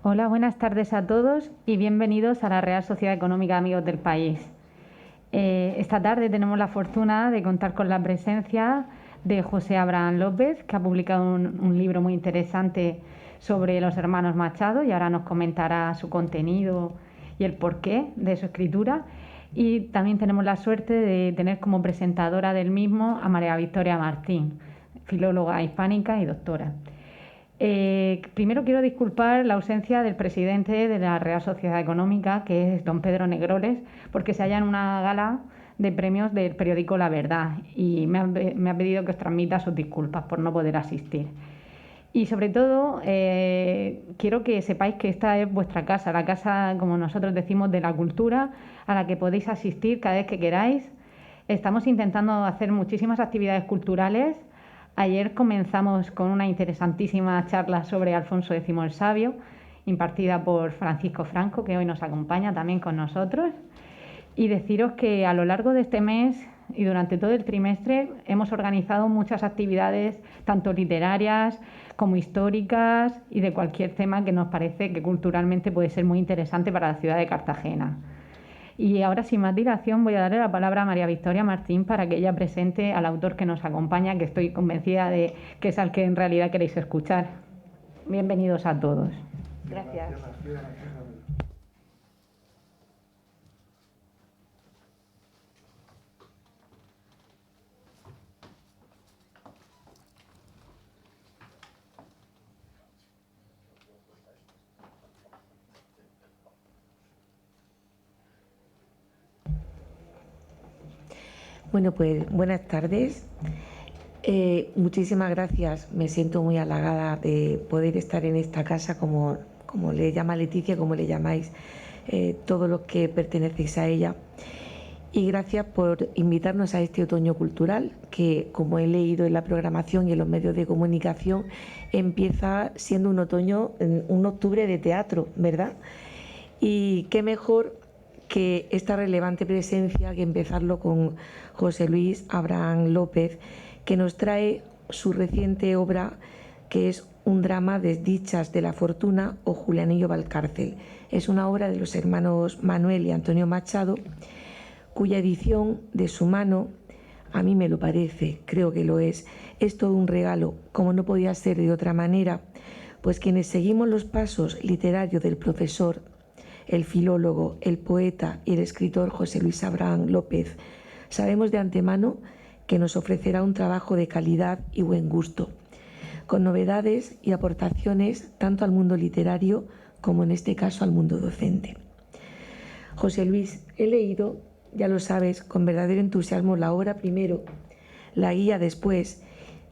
Hola, buenas tardes a todos y bienvenidos a la Real Sociedad Económica de Amigos del País. Esta tarde tenemos la fortuna de contar con la presencia de José Abraham López, que ha publicado un libro muy interesante sobre los hermanos Machado y ahora nos comentará su contenido y el porqué de su escritura. Y también tenemos la suerte de tener como presentadora del mismo a María Victoria Martín, filóloga hispánica y doctora. Primero quiero disculpar la ausencia del presidente de la Real Sociedad Económica, que es don Pedro Negroles, porque se halla en una gala de premios del periódico La Verdad y me ha pedido que os transmita sus disculpas por no poder asistir. Y sobre todo, quiero que sepáis que esta es vuestra casa, la casa, como nosotros decimos, de la cultura, a la que podéis asistir cada vez que queráis. Estamos intentando hacer muchísimas actividades culturales. Ayer comenzamos con una interesantísima charla sobre Alfonso X el Sabio, impartida por Francisco Franco, que hoy nos acompaña también con nosotros. Y deciros que a lo largo de este mes y durante todo el trimestre hemos organizado muchas actividades, tanto literarias como históricas y de cualquier tema que nos parece que culturalmente puede ser muy interesante para la ciudad de Cartagena. Y ahora, sin más dilación, voy a darle la palabra a María Victoria Martín para que ella presente al autor que nos acompaña, que estoy convencida de que es al que en realidad queréis escuchar. Bienvenidos a todos. Gracias. Bueno, pues buenas tardes. Muchísimas gracias. Me siento muy halagada de poder estar en esta casa, como le llama Leticia, como le llamáis todos los que pertenecéis a ella. Y gracias por invitarnos a este otoño cultural, que, como he leído en la programación y en los medios de comunicación, empieza siendo un otoño, un octubre de teatro, ¿verdad? Y qué mejor que esta relevante presencia que empezarlo con José Luis Abraham López, que nos trae su reciente obra, que es un drama, Desdichas de la Fortuna o Julianillo Valcárcel. Es una obra de los hermanos Manuel y Antonio Machado, cuya edición de su mano, a mí me lo parece, creo que lo es todo un regalo, como no podía ser de otra manera, pues quienes seguimos los pasos literarios del profesor, el filólogo, el poeta y el escritor José Luis Abraham López, sabemos de antemano que nos ofrecerá un trabajo de calidad y buen gusto, con novedades y aportaciones tanto al mundo literario como en este caso al mundo docente. José Luis, he leído, ya lo sabes, con verdadero entusiasmo la obra primero, la guía después,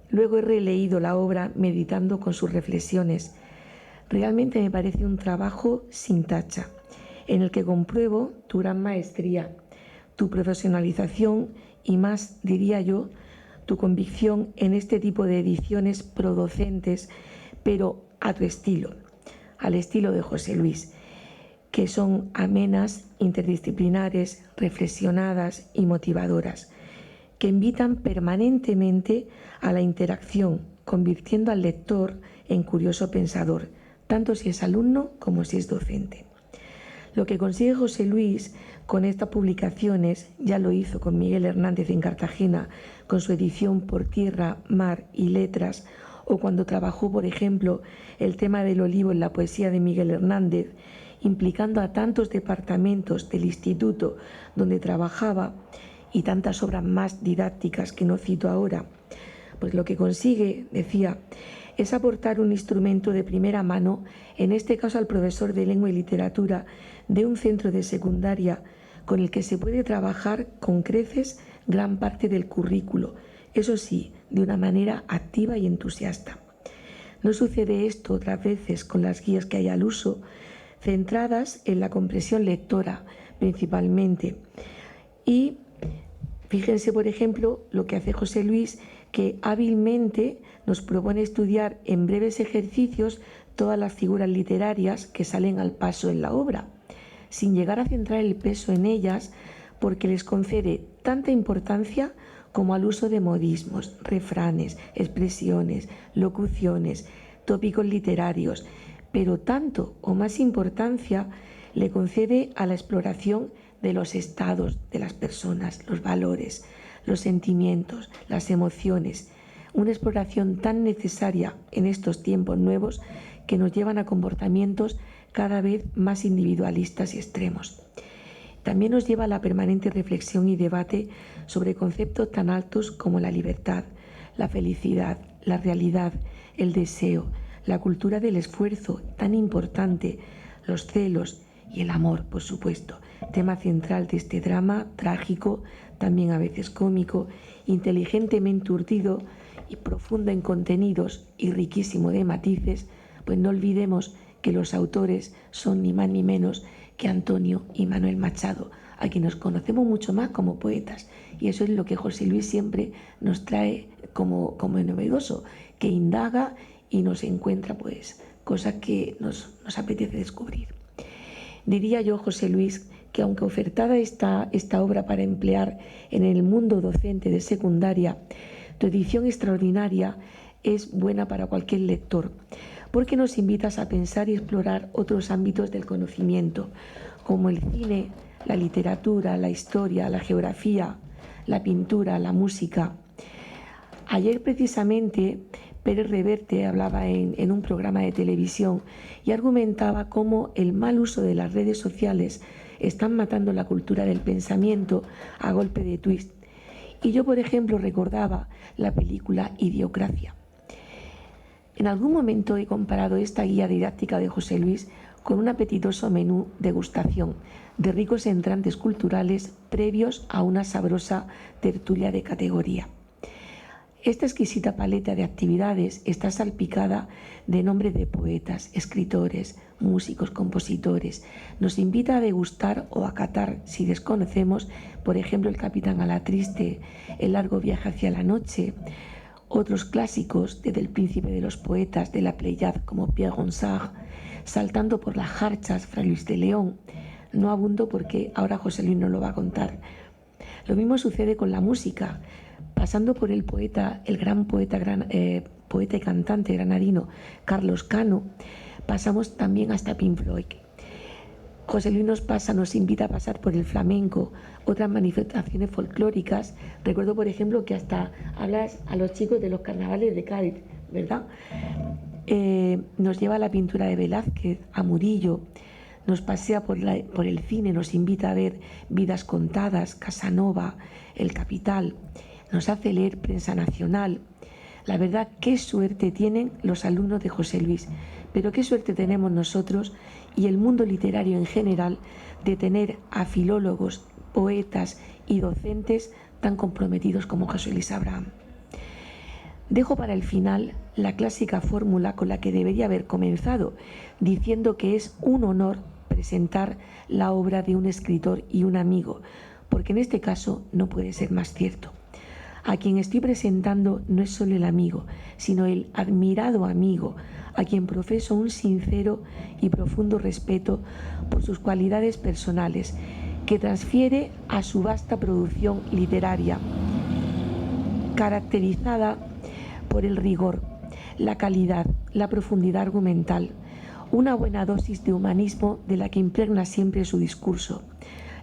luego he releído la obra meditando con sus reflexiones. Realmente me parece un trabajo sin tacha, en el que compruebo tu gran maestría, tu profesionalización y más, diría yo, tu convicción en este tipo de ediciones producentes, pero a tu estilo, al estilo de José Luis, que son amenas, interdisciplinares, reflexionadas y motivadoras, que invitan permanentemente a la interacción, convirtiendo al lector en curioso pensador, tanto si es alumno como si es docente. Lo que consigue José Luis con estas publicaciones, ya lo hizo con Miguel Hernández en Cartagena, con su edición Por Tierra, Mar y Letras, o cuando trabajó, por ejemplo, el tema del olivo en la poesía de Miguel Hernández, implicando a tantos departamentos del instituto donde trabajaba y tantas obras más didácticas que no cito ahora, pues lo que consigue, decía, es aportar un instrumento de primera mano, en este caso al profesor de lengua y literatura de un centro de secundaria, con el que se puede trabajar con creces gran parte del currículo, eso sí, de una manera activa y entusiasta. No sucede esto otras veces con las guías que hay al uso, centradas en la comprensión lectora principalmente. Y fíjense, por ejemplo, lo que hace José Luis, que hábilmente nos propone estudiar en breves ejercicios todas las figuras literarias que salen al paso en la obra, sin llegar a centrar el peso en ellas, porque les concede tanta importancia como al uso de modismos, refranes, expresiones, locuciones, tópicos literarios, pero tanto o más importancia le concede a la exploración de los estados de las personas, los valores, los sentimientos, las emociones. Una exploración tan necesaria en estos tiempos nuevos que nos llevan a comportamientos cada vez más individualistas y extremos. También nos lleva a la permanente reflexión y debate sobre conceptos tan altos como la libertad, la felicidad, la realidad, el deseo, la cultura del esfuerzo, tan importante, los celos y el amor, por supuesto, tema central de este drama trágico, también a veces cómico, inteligentemente urdido y profundo en contenidos y riquísimo de matices, pues no olvidemos que los autores son ni más ni menos que Antonio y Manuel Machado, a quienes conocemos mucho más como poetas. Y eso es lo que José Luis siempre nos trae como novedoso, que indaga y nos encuentra pues cosas que nos apetece descubrir. Diría yo, José Luis, que aunque ofertada esta obra para emplear en el mundo docente de secundaria, tu edición extraordinaria es buena para cualquier lector, porque nos invitas a pensar y explorar otros ámbitos del conocimiento, como el cine, la literatura, la historia, la geografía, la pintura, la música. Ayer precisamente Pérez Reverte hablaba en un programa de televisión y argumentaba cómo el mal uso de las redes sociales están matando la cultura del pensamiento a golpe de twist. Y yo, por ejemplo, recordaba la película Idiocracia. En algún momento he comparado esta guía didáctica de José Luis con un apetitoso menú degustación de ricos entrantes culturales previos a una sabrosa tertulia de categoría. Esta exquisita paleta de actividades está salpicada de nombres de poetas, escritores, músicos, compositores. Nos invita a degustar o a catar, si desconocemos, por ejemplo, El Capitán Alatriste, El largo viaje hacia la noche, otros clásicos, desde El príncipe de los poetas de la Pléiade como Pierre Ronsard, saltando por las jarchas, Fray Luis de León. No abundo porque ahora José Luis nos lo va a contar. Lo mismo sucede con la música, pasando por el gran poeta y cantante granadino Carlos Cano, pasamos también hasta Pink Floyd. José Luis nos invita a pasar por el flamenco, otras manifestaciones folclóricas. Recuerdo, por ejemplo, que hasta hablas a los chicos de los carnavales de Cádiz, ¿verdad? Nos lleva a la pintura de Velázquez, a Murillo, nos pasea por el cine, nos invita a ver Vidas contadas, Casanova, El Capital, nos hace leer prensa nacional. La verdad, qué suerte tienen los alumnos de José Luis, pero qué suerte tenemos nosotros y el mundo literario en general de tener a filólogos, poetas y docentes tan comprometidos como José Luis Abraham. Dejo para el final la clásica fórmula con la que debería haber comenzado, diciendo que es un honor presentar la obra de un escritor y un amigo, porque en este caso no puede ser más cierto. A quien estoy presentando no es solo el amigo, sino el admirado amigo, a quien profeso un sincero y profundo respeto por sus cualidades personales, que transfiere a su vasta producción literaria, caracterizada por el rigor, la calidad, la profundidad argumental, una buena dosis de humanismo de la que impregna siempre su discurso,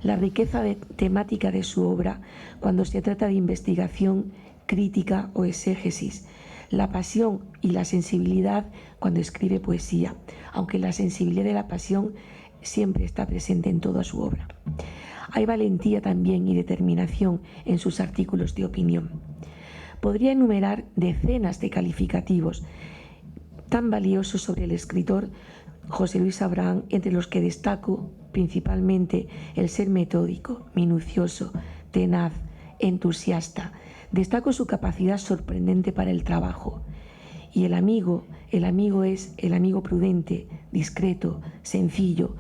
la riqueza temática de su obra cuando se trata de investigación, crítica o exégesis, la pasión y la sensibilidad cuando escribe poesía, aunque la sensibilidad y la pasión siempre está presente en toda su obra. Hay valentía también y determinación en sus artículos de opinión. Podría enumerar decenas de calificativos tan valiosos sobre el escritor José Luis Abraham, entre los que destaco principalmente el ser metódico, minucioso, tenaz, entusiasta. Destaco su capacidad sorprendente para el trabajo. Y el amigo es el amigo prudente, discreto, sencillo,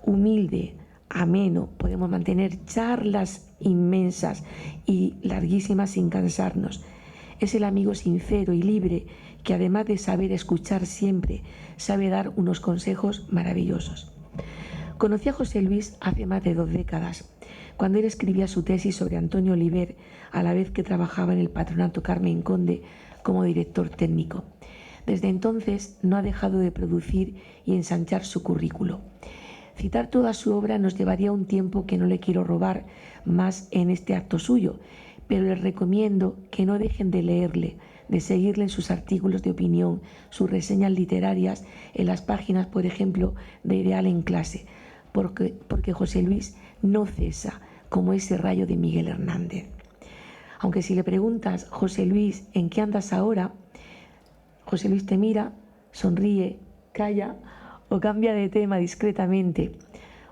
humilde, ameno. Podemos mantener charlas inmensas y larguísimas sin cansarnos. Es el amigo sincero y libre que, además de saber escuchar siempre, sabe dar unos consejos maravillosos. Conocí a José Luis hace más de 2 décadas, cuando él escribía su tesis sobre Antonio Oliver, a la vez que trabajaba en el Patronato Carmen Conde como director técnico. Desde entonces no ha dejado de producir y ensanchar su currículo. Citar toda su obra nos llevaría un tiempo que no le quiero robar más en este acto suyo, pero les recomiendo que no dejen de leerle, de seguirle en sus artículos de opinión, sus reseñas literarias en las páginas, por ejemplo, de Ideal en Clase, porque José Luis no cesa como ese rayo de Miguel Hernández. Aunque si le preguntas, José Luis, ¿en qué andas ahora?, José Luis te mira, sonríe, calla o cambia de tema discretamente.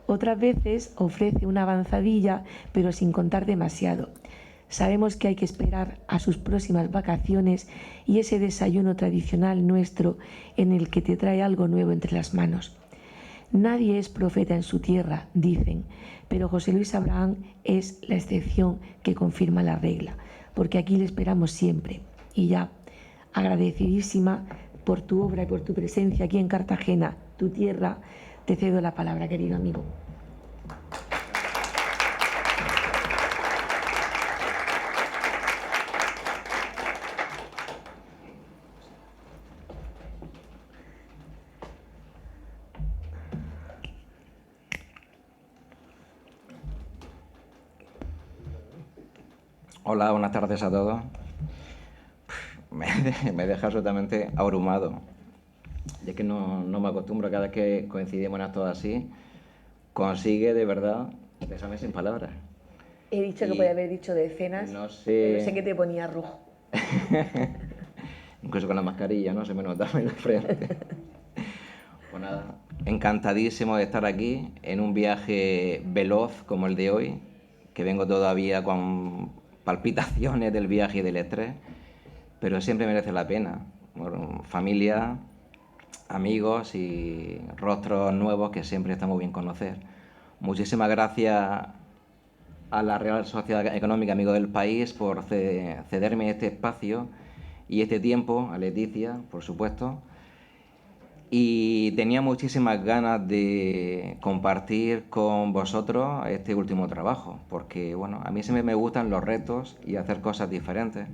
Otras veces ofrece una avanzadilla, pero sin contar demasiado. Sabemos que hay que esperar a sus próximas vacaciones y ese desayuno tradicional nuestro en el que te trae algo nuevo entre las manos. Nadie es profeta en su tierra, dicen, pero José Luis Abraham es la excepción que confirma la regla, porque aquí le esperamos siempre. Y ya, agradecidísima por tu obra y por tu presencia aquí en Cartagena, tu tierra, te cedo la palabra, querido amigo. Hola, buenas tardes a todos. Me deja absolutamente abrumado. Y es que no me acostumbro, cada vez que coincidimos en actos así, consigue de verdad dejarme sin palabras. He dicho que podía haber dicho decenas, no sé... pero sé que te ponía rojo. Incluso con la mascarilla, ¿no? Se me notaba en la frente. Pues nada, encantadísimo de estar aquí en un viaje veloz como el de hoy, que vengo todavía con palpitaciones del viaje y del estrés, pero siempre merece la pena. Bueno, familia, amigos y rostros nuevos que siempre está muy bien conocer. Muchísimas gracias a la Real Sociedad Económica Amigos del País por cederme este espacio y este tiempo, a Leticia, por supuesto. Y tenía muchísimas ganas de compartir con vosotros este último trabajo, porque bueno, a mí siempre me gustan los retos y hacer cosas diferentes.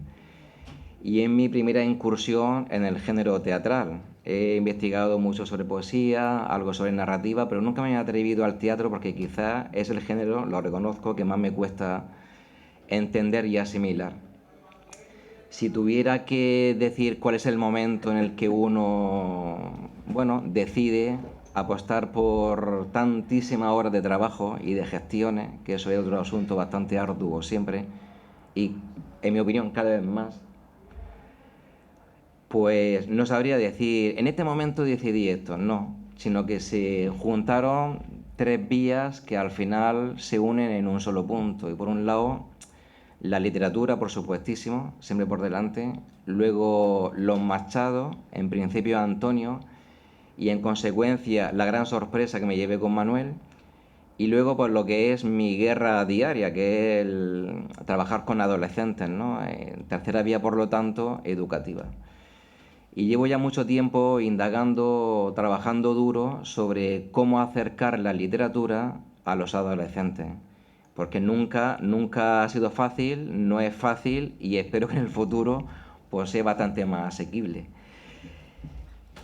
Y es mi primera incursión en el género teatral. He investigado mucho sobre poesía, algo sobre narrativa, pero nunca me he atrevido al teatro porque quizás es el género, lo reconozco, que más me cuesta entender y asimilar. Si tuviera que decir cuál es el momento en el que uno, bueno, decide apostar por tantísimas horas de trabajo y de gestiones, que eso es otro asunto bastante arduo siempre, y en mi opinión cada vez más, pues no sabría decir, en este momento decidí esto, no, sino que se juntaron tres vías que al final se unen en un solo punto. Y por un lado, la literatura, por supuestísimo, siempre por delante, luego los Machado, en principio Antonio, y en consecuencia la gran sorpresa que me llevé con Manuel, y luego pues lo que es mi guerra diaria, que es el trabajar con adolescentes, ¿no? Tercera vía, por lo tanto, educativa. Y llevo ya mucho tiempo indagando, trabajando duro sobre cómo acercar la literatura a los adolescentes. Porque nunca ha sido fácil, no es fácil y espero que en el futuro pues sea bastante más asequible.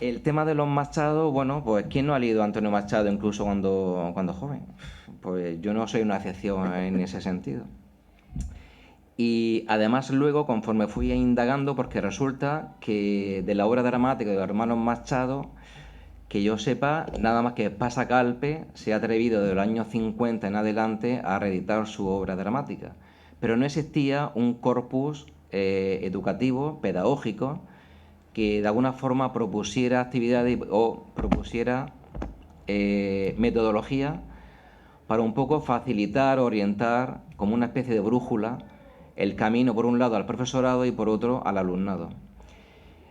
El tema de los Machado, bueno, pues ¿quién no ha leído a Antonio Machado incluso cuando joven? Pues yo no soy una excepción en ese sentido. Y además luego, conforme fui indagando, porque resulta que de la obra dramática de los hermanos Machado, que yo sepa, nada más que Pasacalpe se ha atrevido de los años 50 en adelante a reeditar su obra dramática. Pero no existía un corpus educativo, pedagógico, que de alguna forma propusiera actividades o propusiera metodología para un poco facilitar, orientar, como una especie de brújula, el camino por un lado al profesorado y por otro al alumnado.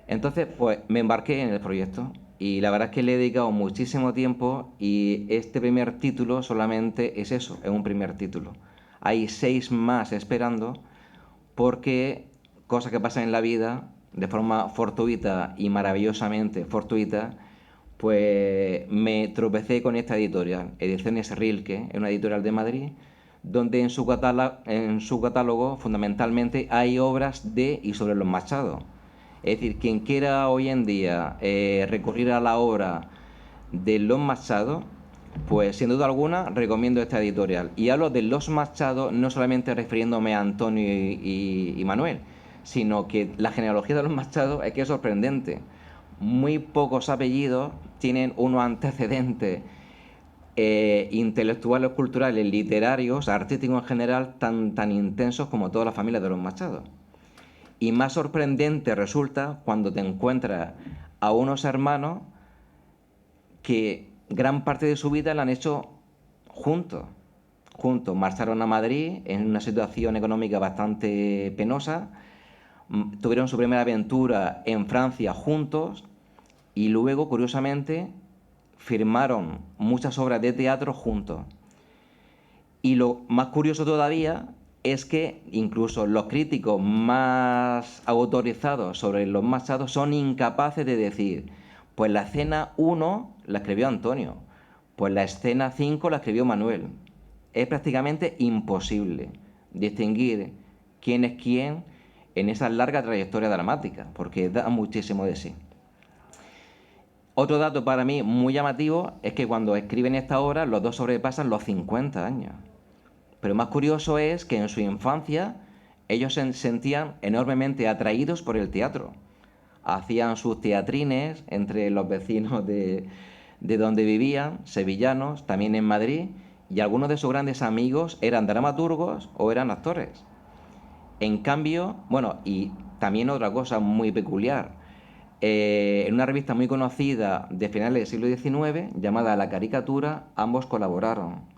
Entonces, pues me embarqué en el proyecto y la verdad es que le he dedicado muchísimo tiempo y este primer título solamente es eso, es un primer título. Hay 6 más esperando porque cosas que pasan en la vida de forma fortuita y maravillosamente fortuita, pues me tropecé con esta editorial, Ediciones Rilke, es una editorial de Madrid, donde en su catálogo fundamentalmente hay obras de y sobre los Machado. Es decir, quien quiera hoy en día recurrir a la obra de Los Machado, pues sin duda alguna recomiendo esta editorial. Y hablo de Los Machado no solamente refiriéndome a Antonio y Manuel, sino que la genealogía de los Machado es que es sorprendente. Muy pocos apellidos tienen unos antecedentes intelectuales, culturales, literarios, artísticos en general, tan intensos como toda la familia de los Machado. Y más sorprendente resulta cuando te encuentras a unos hermanos que gran parte de su vida la han hecho juntos. Marcharon a Madrid en una situación económica bastante penosa, tuvieron su primera aventura en Francia juntos y luego, curiosamente, firmaron muchas obras de teatro juntos. Y lo más curioso todavía es que incluso los críticos más autorizados sobre los Machado son incapaces de decir, pues la escena 1 la escribió Antonio, pues la escena 5 la escribió Manuel. Es prácticamente imposible distinguir quién es quién en esa larga trayectoria dramática, porque da muchísimo de sí. Otro dato para mí muy llamativo es que cuando escriben esta obra los dos sobrepasan los 50 años. Pero más curioso es que en su infancia ellos se sentían enormemente atraídos por el teatro. Hacían sus teatrines entre los vecinos de donde vivían, sevillanos, también en Madrid, y algunos de sus grandes amigos eran dramaturgos o eran actores. En cambio, bueno, y también otra cosa muy peculiar, en una revista muy conocida de finales del siglo XIX, llamada La Caricatura, ambos colaboraron.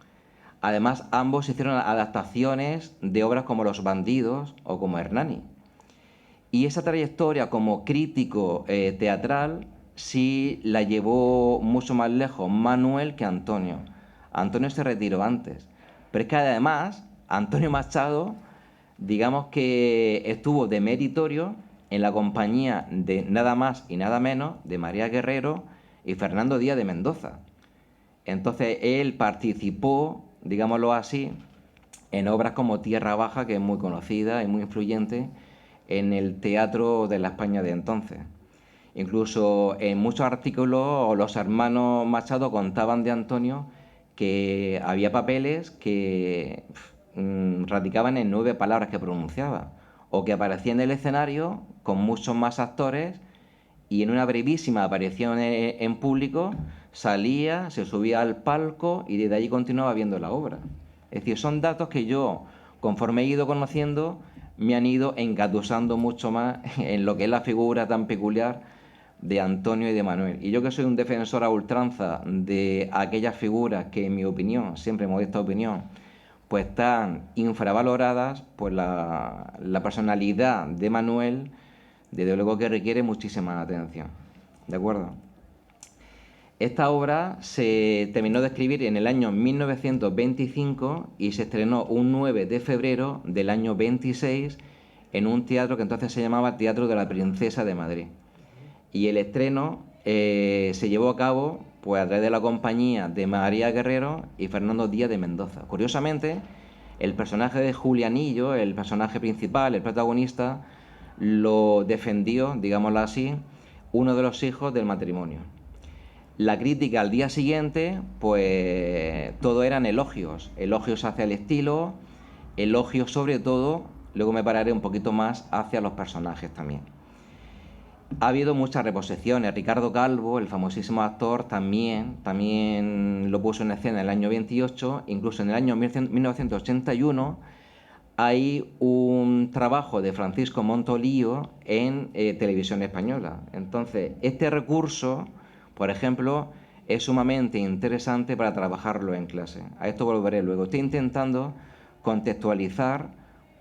Además, ambos hicieron adaptaciones de obras como Los Bandidos o como Hernani. Y esa trayectoria como crítico teatral sí la llevó mucho más lejos Manuel que Antonio. Antonio se retiró antes. Pero es que además, Antonio Machado, digamos que estuvo de meritorio en la compañía de nada más y nada menos de María Guerrero y Fernando Díaz de Mendoza. Entonces él participó, digámoslo así, en obras como Tierra Baja, que es muy conocida y muy influyente en el teatro de la España de entonces. Incluso en muchos artículos los hermanos Machado contaban de Antonio que había papeles que radicaban en 9 palabras que pronunciaba, o que aparecía en el escenario con muchos más actores y en una brevísima aparición en público salía, se subía al palco y desde allí continuaba viendo la obra. Es decir, son datos que yo, conforme he ido conociendo, me han ido engatusando mucho más en lo que es la figura tan peculiar de Antonio y de Manuel. Y yo, que soy un defensor a ultranza de aquellas figuras que, en mi opinión, siempre modesta opinión, pues están infravaloradas, pues la personalidad de Manuel, desde luego que requiere muchísima atención. ¿De acuerdo? Esta obra se terminó de escribir en el año 1925 y se estrenó un 9 de febrero del año 26 en un teatro que entonces se llamaba Teatro de la Princesa de Madrid. Y el estreno se llevó a cabo pues, a través de la compañía de María Guerrero y Fernando Díaz de Mendoza. Curiosamente, el personaje de Julianillo, el personaje principal, el protagonista, lo defendió, digámoslo así, uno de los hijos del matrimonio. La crítica al día siguiente, pues todo eran elogios, elogios hacia el estilo, elogios sobre todo, luego me pararé un poquito más hacia los personajes también. Ha habido muchas reposiciones. Ricardo Calvo, el famosísimo actor, también lo puso en escena en el año 28, incluso en el año 1981 hay un trabajo de Francisco Montolío en Televisión Española. Entonces, este recurso, por ejemplo, es sumamente interesante para trabajarlo en clase. A esto volveré luego. Estoy intentando contextualizar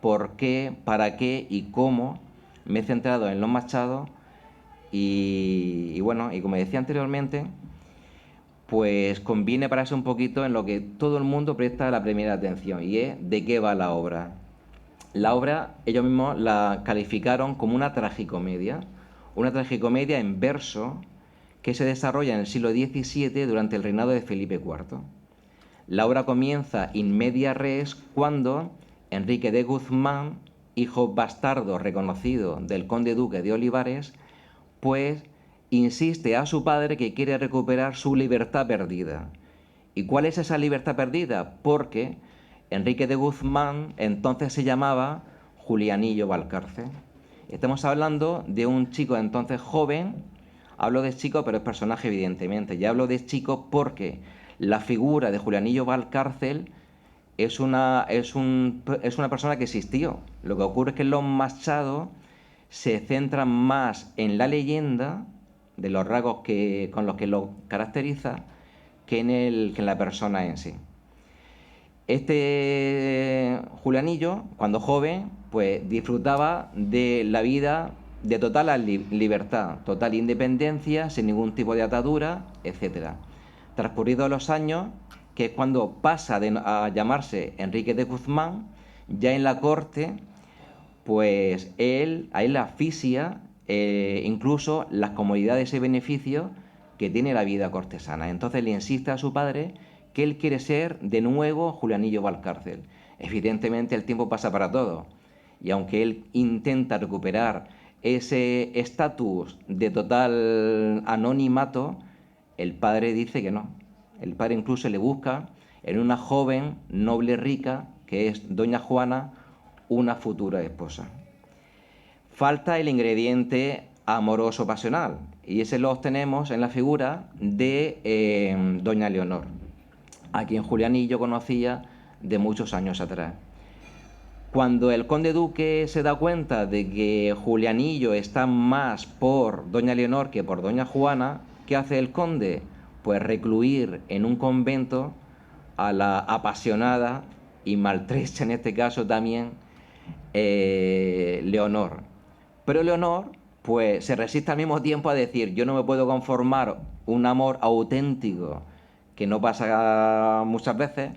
por qué, para qué y cómo me he centrado en Los Machado y bueno, y como decía anteriormente, pues conviene pararse un poquito en lo que todo el mundo presta la primera atención, y es de qué va la obra. La obra, ellos mismos la calificaron como una tragicomedia en verso que se desarrolla en el siglo XVII durante el reinado de Felipe IV. La obra comienza in media res cuando Enrique de Guzmán hijo bastardo reconocido del conde duque de Olivares, pues insiste a su padre que quiere recuperar su libertad perdida. ¿Y cuál es esa libertad perdida? Porque Enrique de Guzmán entonces se llamaba Julianillo Valcárcel. Estamos hablando de un chico entonces joven. Hablo de chico, pero es personaje evidentemente. Ya hablo de chico porque la figura de Julianillo Valcárcel es una persona que existió. Lo que ocurre es que los Machado se centran más en la leyenda, de los rasgos con los que lo caracteriza, que en la persona en sí. Este Julianillo, cuando joven, pues disfrutaba de la vida de total libertad, total independencia, sin ningún tipo de atadura, etc. Transcurridos los años, que es cuando pasa a llamarse Enrique de Guzmán, ya en la corte, pues a él le asfixia incluso las comodidades y beneficios que tiene la vida cortesana. Entonces le insiste a su padre que él quiere ser de nuevo Julianillo Valcárcel. Evidentemente el tiempo pasa para todo, y aunque él intenta recuperar ese estatus de total anonimato, el padre dice que no. El padre incluso le busca en una joven noble rica, que es doña Juana, una futura esposa. Falta el ingrediente amoroso pasional, y ese lo obtenemos en la figura de doña Leonor, a quien Julianillo conocía de muchos años atrás. Cuando el conde duque se da cuenta de que Julianillo está más por doña Leonor que por doña Juana, ¿qué hace el conde? Pues recluir en un convento a la apasionada y maltrecha, en este caso también, Leonor. Pero Leonor pues se resiste al mismo tiempo a decir: yo no me puedo conformar un amor auténtico, que no pasa muchas veces,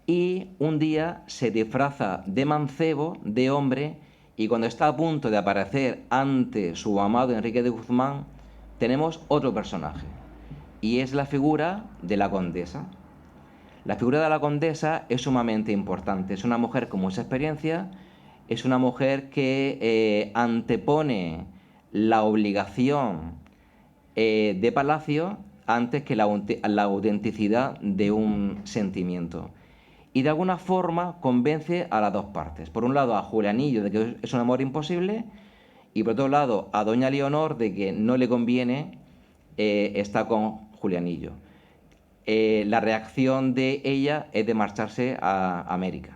y un día se disfraza de mancebo, de hombre, y cuando está a punto de aparecer ante su amado Enrique de Guzmán, tenemos otro personaje, y es la figura de la condesa. La figura de la condesa es sumamente importante. Es una mujer con mucha experiencia, es una mujer que antepone la obligación de palacio antes que la autenticidad de un sentimiento. Y de alguna forma convence a las dos partes. Por un lado a Julianillo de que es un amor imposible, y por otro lado a doña Leonor de que no le conviene estar con Julianillo. La reacción de ella es de marcharse a América.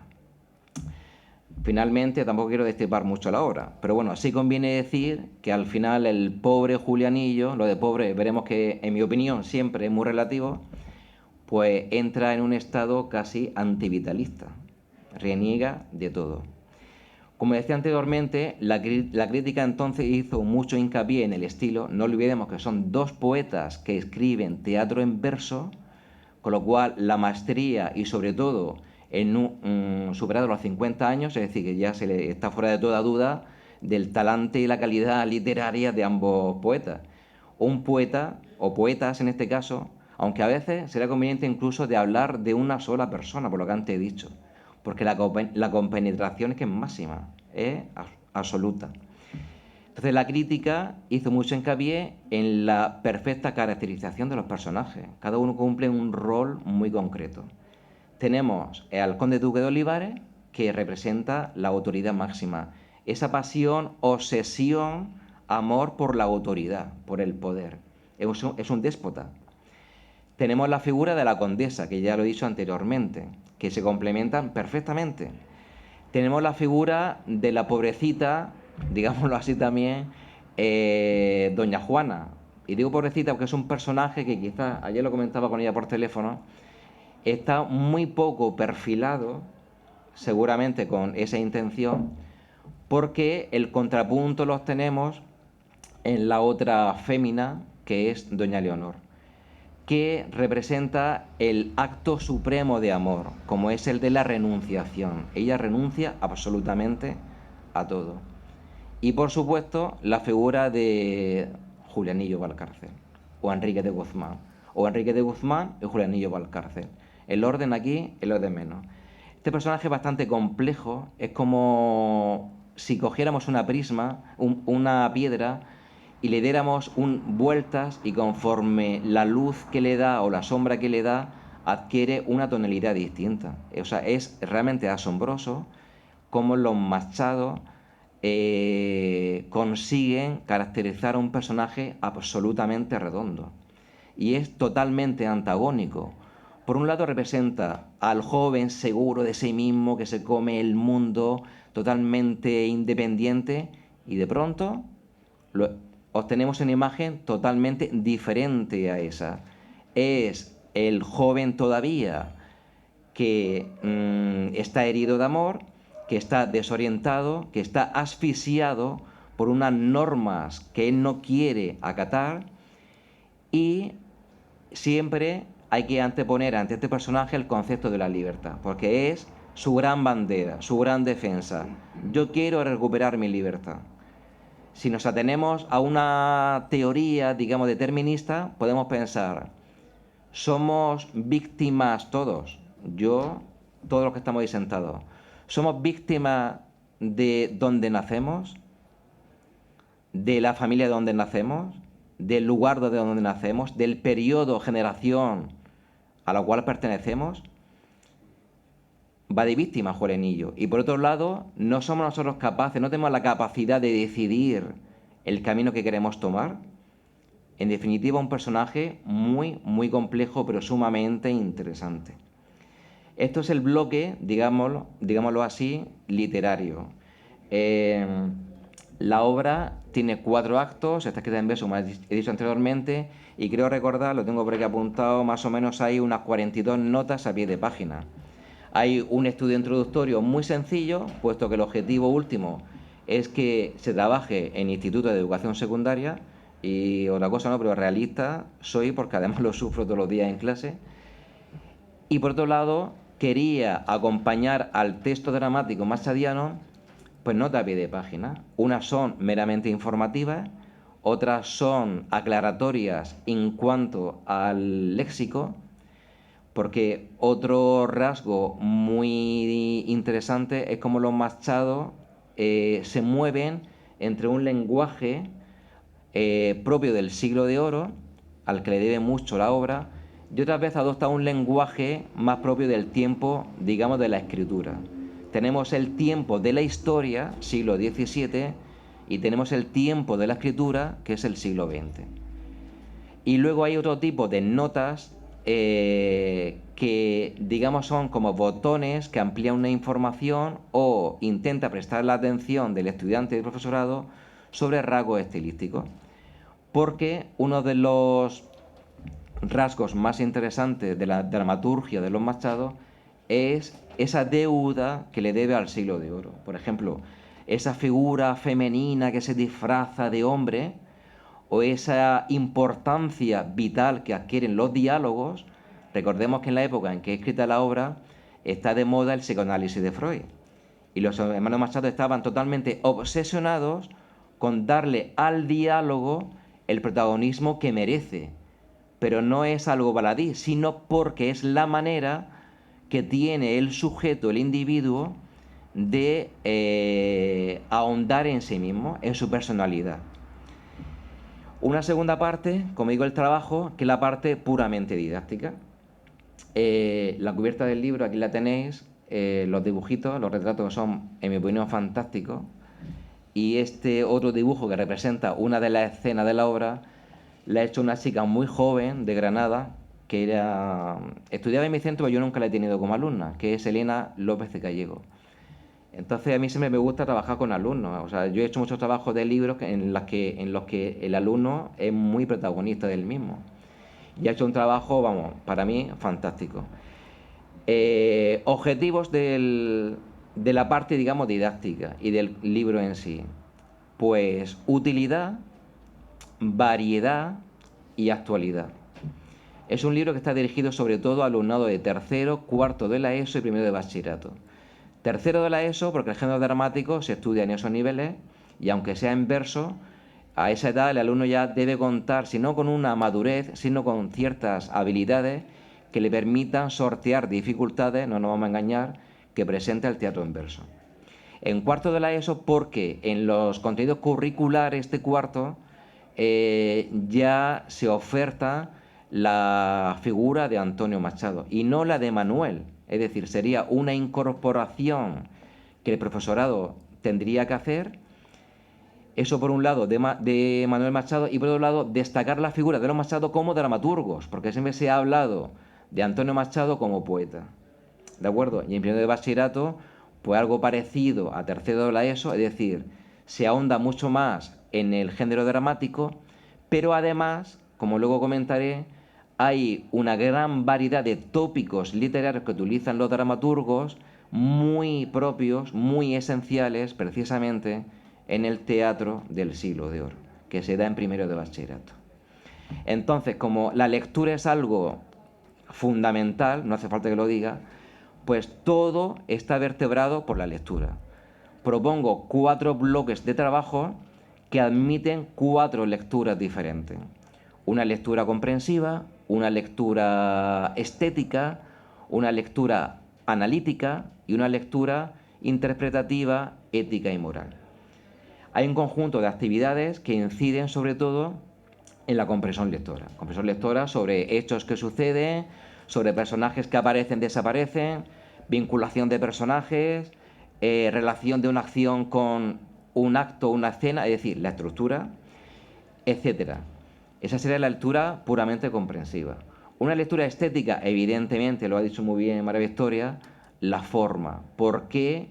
Finalmente, tampoco quiero destripar mucho la obra, pero bueno, sí conviene decir que al final el pobre Julianillo, lo de pobre veremos que en mi opinión siempre es muy relativo, pues entra en un estado casi antivitalista, reniega de todo. Como decía anteriormente, la crítica entonces hizo mucho hincapié en el estilo. No olvidemos que son dos poetas que escriben teatro en verso, con lo cual la maestría y sobre todo superado los 50 años, es decir, que ya se le está fuera de toda duda del talante y la calidad literaria de ambos poetas. Un poeta, o poetas en este caso, aunque a veces será conveniente incluso de hablar de una sola persona, por lo que antes he dicho, porque la compenetración es que es máxima, es absoluta. Entonces la crítica hizo mucho hincapié en la perfecta caracterización de los personajes. Cada uno cumple un rol muy concreto. Tenemos al conde duque de Olivares, que representa la autoridad máxima. Esa pasión, obsesión, amor por la autoridad, por el poder. Es un déspota. Tenemos la figura de la condesa, que ya lo he dicho anteriormente, que se complementan perfectamente. Tenemos la figura de la pobrecita, digámoslo así también, doña Juana. Y digo pobrecita porque es un personaje que quizás, ayer lo comentaba con ella por teléfono, está muy poco perfilado, seguramente con esa intención, porque el contrapunto los tenemos en la otra fémina, que es doña Leonor, que representa el acto supremo de amor, como es el de la renunciación. Ella renuncia absolutamente a todo. Y por supuesto, la figura de Julianillo Valcárcel, o Enrique de Guzmán, y Julianillo Valcárcel. El orden aquí es lo de menos. Este personaje es bastante complejo, es como si cogiéramos una una piedra, y le diéramos vueltas, y conforme la luz que le da o la sombra que le da, adquiere una tonalidad distinta. O sea, es realmente asombroso cómo los Machado consiguen caracterizar a un personaje absolutamente redondo. Y es totalmente antagónico. Por un lado representa al joven seguro de sí mismo, que se come el mundo, totalmente independiente, y de pronto obtenemos una imagen totalmente diferente a esa. Es el joven todavía que está herido de amor, que está desorientado, que está asfixiado por unas normas que él no quiere acatar, y siempre hay que anteponer ante este personaje el concepto de la libertad, porque es su gran bandera, su gran defensa. Yo quiero recuperar mi libertad. Si nos atenemos a una teoría, digamos, determinista, podemos pensar, somos víctimas todos, todos los que estamos ahí sentados, somos víctimas de donde nacemos, de la familia de donde nacemos, del lugar de donde nacemos, del periodo, generación a la cual pertenecemos. Va de víctima Juelenillo. Y por otro lado, no somos nosotros capaces, no tenemos la capacidad de decidir el camino que queremos tomar. En definitiva, un personaje muy, muy complejo, pero sumamente interesante. Esto es el bloque, digámoslo así, literario. La obra tiene 4 actos, está escrita en verso, como he dicho anteriormente, y creo recordar, lo tengo por aquí apuntado, más o menos hay unas 42 notas a pie de página. Hay un estudio introductorio muy sencillo, puesto que el objetivo último es que se trabaje en institutos de educación secundaria, y otra cosa no, pero realista soy, porque además lo sufro todos los días en clase. Y por otro lado, quería acompañar al texto dramático machadiano, pues notas a pie de página. Unas son meramente informativas, otras son aclaratorias en cuanto al léxico, porque otro rasgo muy interesante es cómo los Machado se mueven entre un lenguaje propio del siglo de oro, al que le debe mucho la obra, y otras veces adopta un lenguaje más propio del tiempo, digamos, de la escritura. Tenemos el tiempo de la historia, siglo XVII, y tenemos el tiempo de la escritura, que es el siglo XX. Y luego hay otro tipo de notas que, digamos, son como botones que amplían una información o intenta prestar la atención del estudiante y del profesorado sobre rasgos estilísticos. Porque uno de los rasgos más interesantes de la dramaturgia de los Machado es esa deuda que le debe al siglo de oro. Por ejemplo, esa figura femenina que se disfraza de hombre, o esa importancia vital que adquieren los diálogos. Recordemos que en la época en que es escrita la obra está de moda el psicoanálisis de Freud, y los hermanos Machado estaban totalmente obsesionados con darle al diálogo el protagonismo que merece, pero no es algo baladí, sino porque es la manera que tiene el sujeto, el individuo, de ahondar en sí mismo, en su personalidad. Una segunda parte, como digo, el trabajo, que es la parte puramente didáctica. La cubierta del libro, aquí la tenéis, los dibujitos, los retratos son, en mi opinión, fantásticos. Y este otro dibujo que representa una de las escenas de la obra, la ha hecho una chica muy joven de Granada, que estudiaba en mi centro, pero yo nunca la he tenido como alumna, que es Elena López de Gallego. Entonces a mí siempre me gusta trabajar con alumnos. O sea, yo he hecho muchos trabajos de libros en los que el alumno es muy protagonista del mismo. Y ha hecho un trabajo, vamos, para mí, fantástico. Objetivos de la parte, digamos, didáctica y del libro en sí. Pues utilidad, variedad y actualidad. Es un libro que está dirigido sobre todo al alumnado de tercero, cuarto de la ESO y primero de bachillerato. Tercero de la ESO, porque el género dramático se estudia en esos niveles, y aunque sea en verso, a esa edad el alumno ya debe contar, si no con una madurez, sino con ciertas habilidades que le permitan sortear dificultades, no nos vamos a engañar, que presenta el teatro en verso. En cuarto de la ESO, porque en los contenidos curriculares de cuarto ya se oferta la figura de Antonio Machado y no la de Manuel. Es decir, sería una incorporación que el profesorado tendría que hacer. Eso por un lado de Manuel Machado, y por otro lado destacar la figura de los Machado como dramaturgos, porque siempre se ha hablado de Antonio Machado como poeta. ¿De acuerdo? Y en primero de bachillerato, pues algo parecido a tercero de la ESO, es decir, se ahonda mucho más en el género dramático, pero además, como luego comentaré, hay una gran variedad de tópicos literarios que utilizan los dramaturgos, muy propios, muy esenciales, precisamente, en el teatro del siglo de oro, que se da en primero de bachillerato. Entonces, como la lectura es algo fundamental, no hace falta que lo diga, pues todo está vertebrado por la lectura. Propongo 4 bloques de trabajo que admiten 4 lecturas diferentes. Una lectura comprensiva, una lectura estética, una lectura analítica y una lectura interpretativa, ética y moral. Hay un conjunto de actividades que inciden sobre todo en la comprensión lectora. Comprensión lectora sobre hechos que suceden, sobre personajes que aparecen, desaparecen, vinculación de personajes, relación de una acción con un acto, una escena, es decir, la estructura, etc. Esa sería la lectura puramente comprensiva. Una lectura estética, evidentemente, lo ha dicho muy bien María Victoria, la forma. ¿Por qué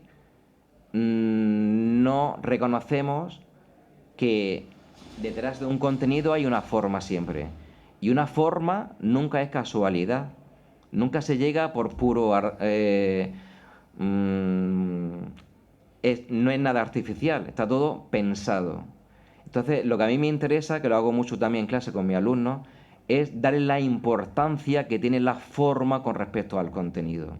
no reconocemos que detrás de un contenido hay una forma siempre? Y una forma nunca es casualidad. Nunca se llega por puro... no es nada artificial, está todo pensado. Entonces, lo que a mí me interesa, que lo hago mucho también en clase con mis alumnos, es darle la importancia que tiene la forma con respecto al contenido.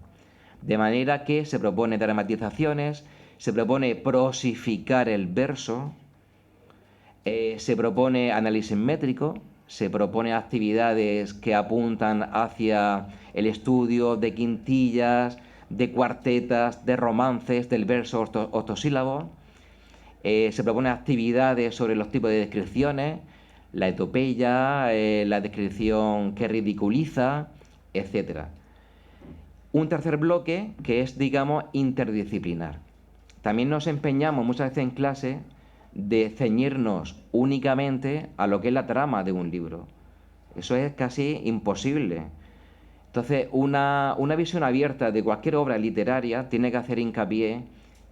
De manera que se propone dramatizaciones, se propone prosificar el verso, se propone análisis métrico, se propone actividades que apuntan hacia el estudio de quintillas, de cuartetas, de romances, del verso octosílabo. Se propone actividades sobre los tipos de descripciones, la etopeya, la descripción que ridiculiza, etc. Un tercer bloque que es, digamos, interdisciplinar. También nos empeñamos muchas veces en clase de ceñirnos únicamente a lo que es la trama de un libro. Eso es casi imposible. Entonces, una visión abierta de cualquier obra literaria tiene que hacer hincapié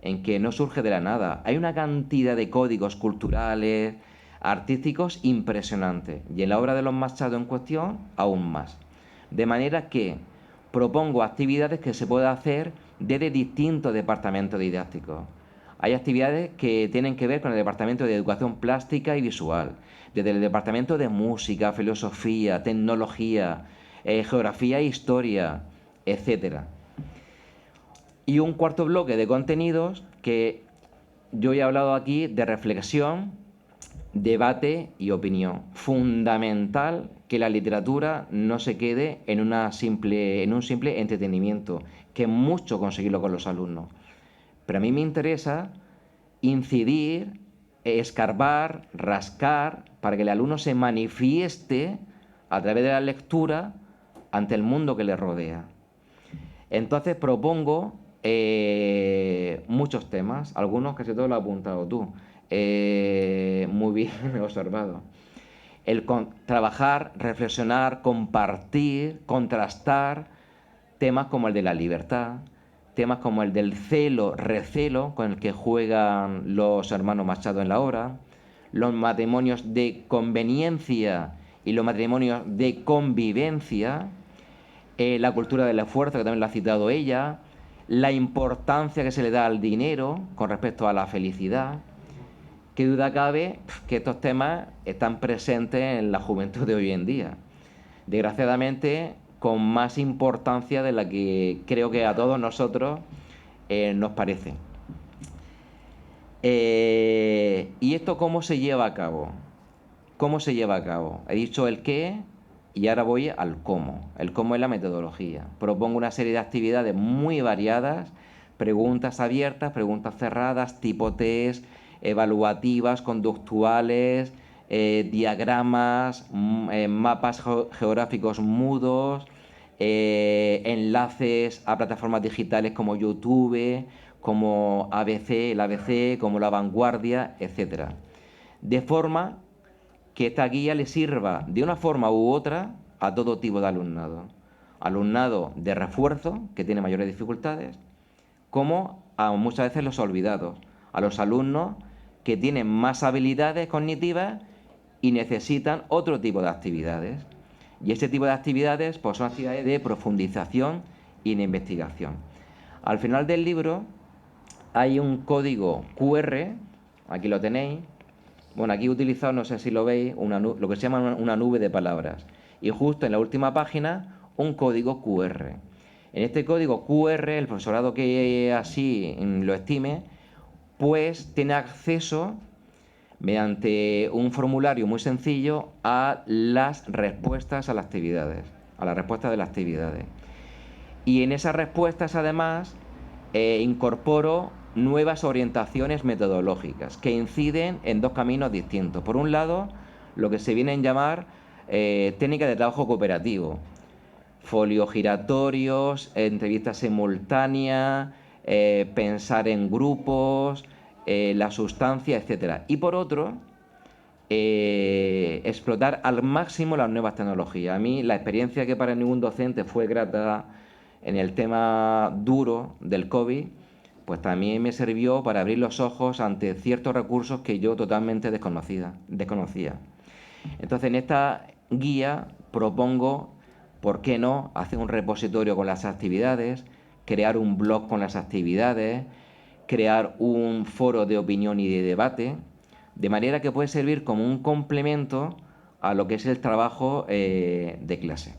en que no surge de la nada. Hay una cantidad de códigos culturales, artísticos impresionantes. Y en la obra de los Machado en cuestión, aún más. De manera que propongo actividades que se puedan hacer desde distintos departamentos didácticos. Hay actividades que tienen que ver con el departamento de educación plástica y visual, desde el departamento de música, filosofía, tecnología, geografía e historia, etc. Y un cuarto bloque de contenidos que yo he hablado aquí de reflexión, debate y opinión. Fundamental que la literatura no se quede en un simple entretenimiento, que es mucho conseguirlo con los alumnos. Pero a mí me interesa incidir, escarbar, rascar, para que el alumno se manifieste a través de la lectura ante el mundo que le rodea. Entonces propongo muchos temas, algunos casi todos lo has apuntado tú. Muy bien observado. Trabajar, reflexionar, compartir, contrastar temas como el de la libertad, temas como el del celo, recelo, con el que juegan los hermanos Machado en la obra, los matrimonios de conveniencia y los matrimonios de convivencia, la cultura del esfuerzo, que también lo ha citado ella, la importancia que se le da al dinero con respecto a la felicidad. Qué duda cabe que estos temas están presentes en la juventud de hoy en día. Desgraciadamente, con más importancia de la que creo que a todos nosotros nos parece. ¿Y esto cómo se lleva a cabo? ¿Cómo se lleva a cabo? He dicho el qué y ahora voy al cómo. El cómo es la metodología. Propongo una serie de actividades muy variadas preguntas abiertas, preguntas cerradas, tipo test, evaluativas, conductuales, diagramas, mapas geográficos mudos, enlaces a plataformas digitales como YouTube, como ABC, el ABC, como La Vanguardia, etc. De forma que esta guía le sirva de una forma u otra a todo tipo de alumnado. Alumnado de refuerzo, que tiene mayores dificultades, como a muchas veces los olvidados, a los alumnos que tienen más habilidades cognitivas y necesitan otro tipo de actividades. Y ese tipo de actividades pues, son actividades de profundización y de investigación. Al final del libro hay un código QR, aquí lo tenéis. Bueno, aquí he utilizado, no sé si lo veis, lo que se llama una nube de palabras. Y justo en la última página, un código QR. En este código QR, el profesorado que así lo estime, pues tiene acceso mediante un formulario muy sencillo a las respuestas a las actividades, a las respuestas de las actividades. Y en esas respuestas, además, incorporo nuevas orientaciones metodológicas que inciden en dos caminos distintos. Por un lado, lo que se viene a llamar técnicas de trabajo cooperativo, folios giratorios, entrevistas simultáneas, pensar en grupos, la sustancia, etc. Y por otro, explotar al máximo las nuevas tecnologías. A mí la experiencia que para ningún docente fue grata en el tema duro del COVID, pues también me sirvió para abrir los ojos ante ciertos recursos que yo totalmente desconocía. Entonces, en esta guía propongo, ¿por qué no?, hacer un repositorio con las actividades, crear un blog con las actividades, crear un foro de opinión y de debate, de manera que puede servir como un complemento a lo que es el trabajo de clase.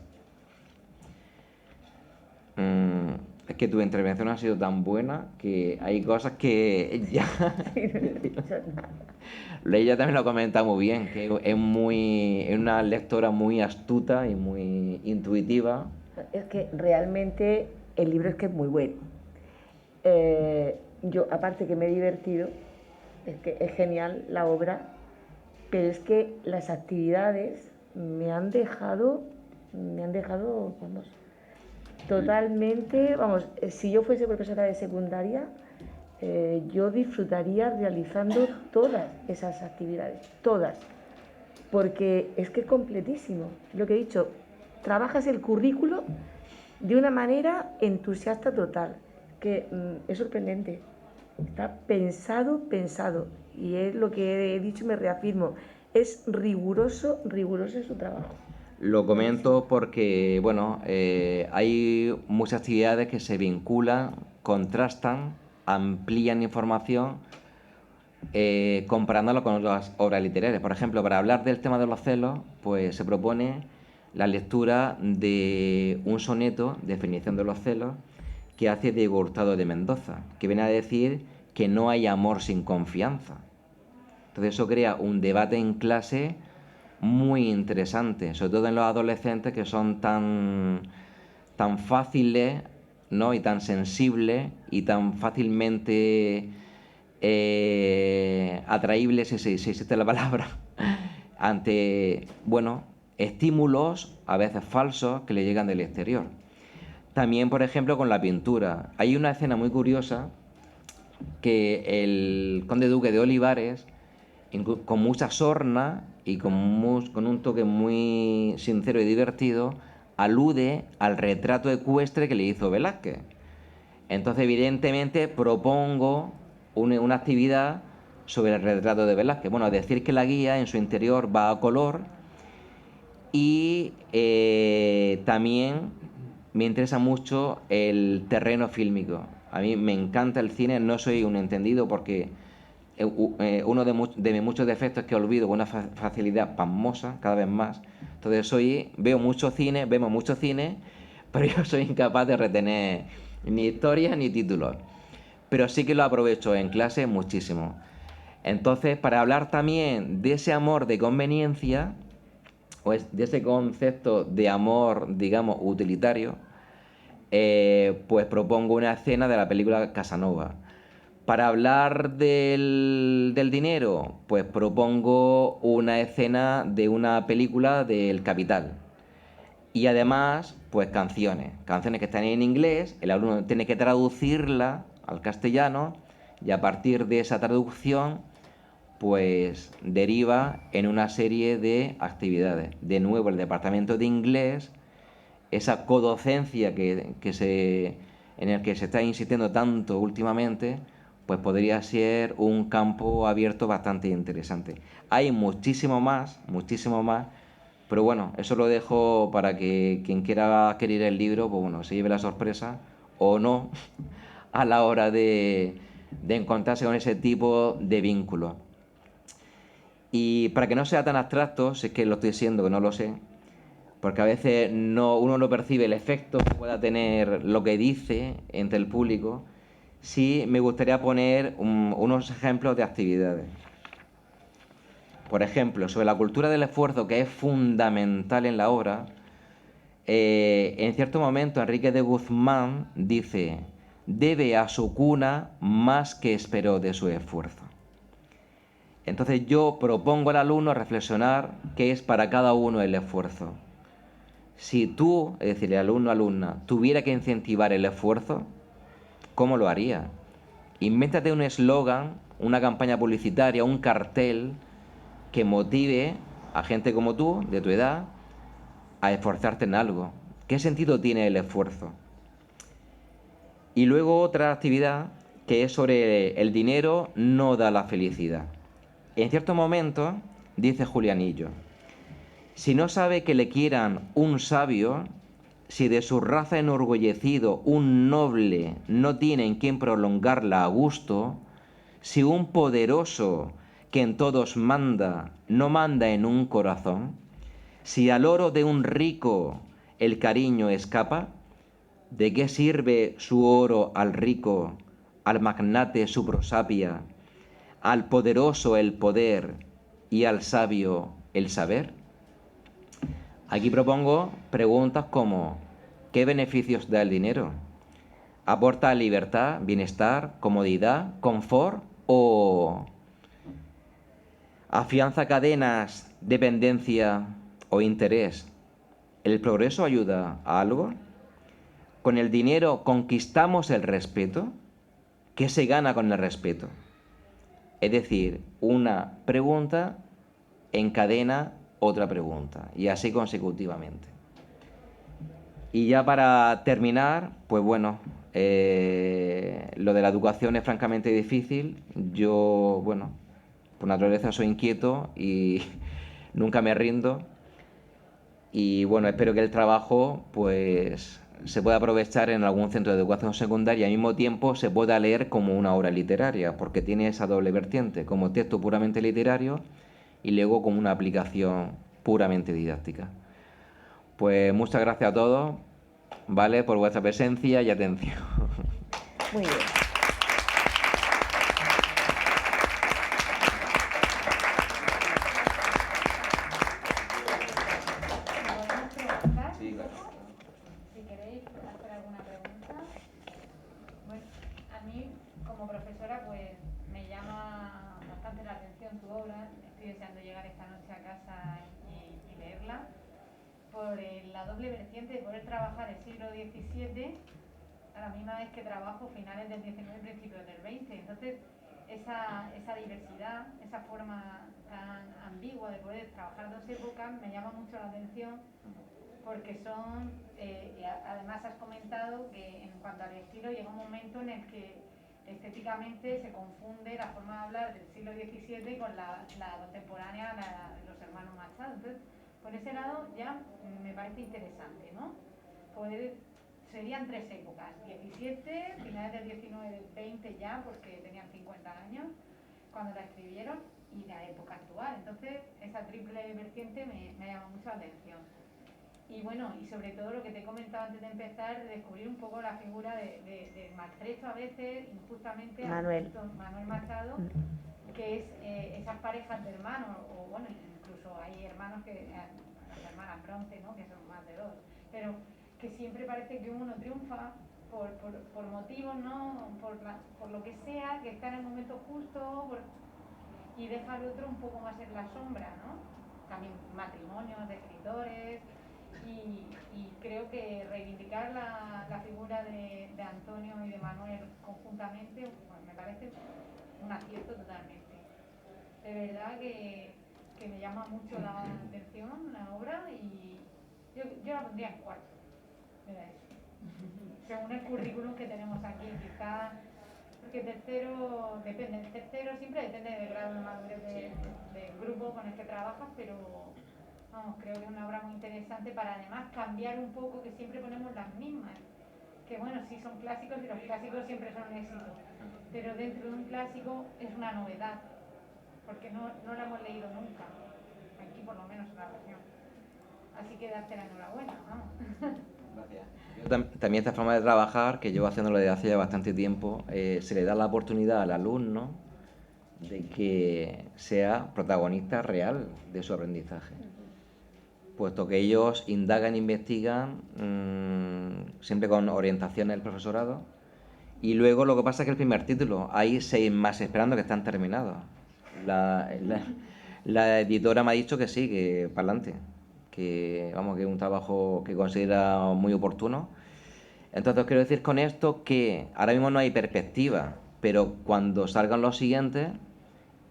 Es que tu intervención ha sido tan buena que hay cosas que ya... Ella también lo comenta muy bien, que es una lectora muy astuta y muy intuitiva. Es que realmente el libro es que es muy bueno. Yo, aparte que me he divertido, es que es genial la obra, pero es que las actividades me han dejado, vamos, totalmente, vamos, si yo fuese profesora de secundaria, yo disfrutaría realizando todas esas actividades, todas, porque es que es completísimo, lo que he dicho, trabajas el currículo de una manera entusiasta total, que es sorprendente, está pensado, y es lo que he dicho, me reafirmo, es riguroso su trabajo. Lo comento porque, bueno, hay muchas actividades que se vinculan, contrastan, amplían información, comparándolo con otras obras literarias. Por ejemplo, para hablar del tema de los celos, pues se propone la lectura de un soneto, definición de los celos, que hace Diego Hurtado de Mendoza, que viene a decir que no hay amor sin confianza. Entonces eso crea un debate en clase muy interesante, sobre todo en los adolescentes que son tan fáciles, ¿no?, y tan sensibles y tan fácilmente atraíbles, si existe la palabra, ante, bueno, estímulos a veces falsos que le llegan del exterior. También, por ejemplo, con la pintura. Hay una escena muy curiosa que el conde duque de Olivares, con mucha sorna y con un toque muy sincero y divertido, alude al retrato ecuestre que le hizo Velázquez. Entonces, evidentemente, propongo una actividad sobre el retrato de Velázquez. Bueno, decir que la guía en su interior va a color y también me interesa mucho el terreno fílmico. A mí me encanta el cine, no soy un entendido porque uno de mis muchos defectos es que olvido con una facilidad pasmosa cada vez más. Entonces vemos mucho cine, pero yo soy incapaz de retener ni historias ni títulos. Pero sí que lo aprovecho en clase muchísimo. Entonces, para hablar también de ese amor de conveniencia, o de ese concepto de amor, digamos, utilitario, pues propongo una escena de la película Casanova. Para hablar del dinero, pues propongo una escena de una película del Capital. Y además, pues canciones que están en inglés, el alumno tiene que traducirla al castellano y a partir de esa traducción, pues deriva en una serie de actividades. De nuevo, el departamento de inglés, esa codocencia en el que se está insistiendo tanto últimamente, pues podría ser un campo abierto bastante interesante. Hay muchísimo más, pero bueno, eso lo dejo para que quien quiera adquirir el libro, pues bueno, se lleve la sorpresa o no a la hora de encontrarse con ese tipo de vínculo. Y para que no sea tan abstracto, si es que lo estoy siendo, que no lo sé, porque a veces uno no percibe el efecto que pueda tener lo que dice entre el público, sí me gustaría poner unos ejemplos de actividades. Por ejemplo, sobre la cultura del esfuerzo, que es fundamental en la obra, en cierto momento Enrique de Guzmán dice: debe a su cuna más que esperó de su esfuerzo. Entonces yo propongo al alumno reflexionar qué es para cada uno el esfuerzo. Si tú, es decir, el alumno o alumna, tuviera que incentivar el esfuerzo, ¿cómo lo haría? Invéntate un eslogan, una campaña publicitaria, un cartel que motive a gente como tú, de tu edad, a esforzarte en algo. ¿Qué sentido tiene el esfuerzo? Y luego otra actividad que es sobre el dinero no da la felicidad. En cierto momento, dice Julianillo, si no sabe que le quieran un sabio, si de su raza enorgullecido un noble no tiene en quien prolongarla a gusto, si un poderoso que en todos manda no manda en un corazón, si al oro de un rico el cariño escapa, ¿de qué sirve su oro al rico, al magnate su prosapia, al poderoso el poder y al sabio el saber? Aquí propongo preguntas como: ¿qué beneficios da el dinero? ¿Aporta libertad, bienestar, comodidad, confort o afianza cadenas, dependencia o interés? ¿El progreso ayuda a algo? ¿Con el dinero conquistamos el respeto? ¿Qué se gana con el respeto? Es decir, una pregunta encadena otra pregunta y así consecutivamente. Y ya para terminar, pues bueno, lo de la educación es francamente difícil. Yo, bueno, por naturaleza soy inquieto y nunca me rindo. Y bueno, espero que el trabajo pues se pueda aprovechar en algún centro de educación secundaria y al mismo tiempo se pueda leer como una obra literaria, porque tiene esa doble vertiente, como texto puramente literario y luego como una aplicación puramente didáctica. Pues muchas gracias a todos, ¿vale? Por vuestra presencia y atención. Muy bien. Sí, claro. Si queréis hacer alguna pregunta. Bueno, a mí como profesora pues me llama bastante la atención tu obra. Estoy deseando llegar esta noche a casa y leerla por la doble vertiente de poder trabajar el siglo XVII a la misma vez que trabajo finales del XIX y principios del XX. Entonces esa diversidad, esa forma tan ambigua de poder trabajar dos épocas me llama mucho la atención, porque son, además has comentado que en cuanto al estilo llega un momento en el que estéticamente se confunde la forma de hablar del siglo XVII con la contemporánea, de los hermanos Machado. Entonces, por ese lado ya me parece interesante, ¿no? Serían tres épocas: 17, finales del 19, 20 ya, porque tenían 50 años cuando la escribieron, y la época actual. Entonces, esa triple vertiente me llama mucho la atención. Y bueno, y sobre todo lo que te he comentado antes de empezar, de descubrir un poco la figura de maltrecho a veces, injustamente, Manuel Machado, que es esas parejas de hermanos, o bueno, incluso hay hermanos las hermanas Bronte, ¿no? Que son más de dos, pero que siempre parece que uno triunfa por motivos, ¿no? Por lo que sea, que está en el momento justo y deja al otro un poco más en la sombra, ¿no? También matrimonios de escritores y creo que reivindicar la figura de Antonio y de Manuel conjuntamente pues, me parece un acierto totalmente. De verdad que me llama mucho la atención la obra y yo la pondría en 4. Mira eso. Según el currículum que tenemos aquí, quizá, porque tercero depende, el tercero siempre depende del grado de madurez del grupo con el que trabajas, pero vamos, creo que es una obra muy interesante para además cambiar un poco, que siempre ponemos las mismas, que bueno, sí son clásicos y los clásicos siempre son un éxito, pero dentro de un clásico es una novedad, porque no la hemos leído nunca, aquí por lo menos en la región. Así que darte la enhorabuena, vamos. Gracias. También esta forma de trabajar, que llevo haciéndolo desde hace ya bastante tiempo, se le da la oportunidad al alumno de que sea protagonista real de su aprendizaje, puesto que ellos indagan, investigan, siempre con orientación del profesorado, y luego lo que pasa es que el primer título, hay 6 más esperando que están terminados. La editora me ha dicho que sí, que para adelante, que vamos, que es un trabajo que considera muy oportuno. Entonces quiero decir con esto que ahora mismo no hay perspectiva, pero cuando salgan los siguientes,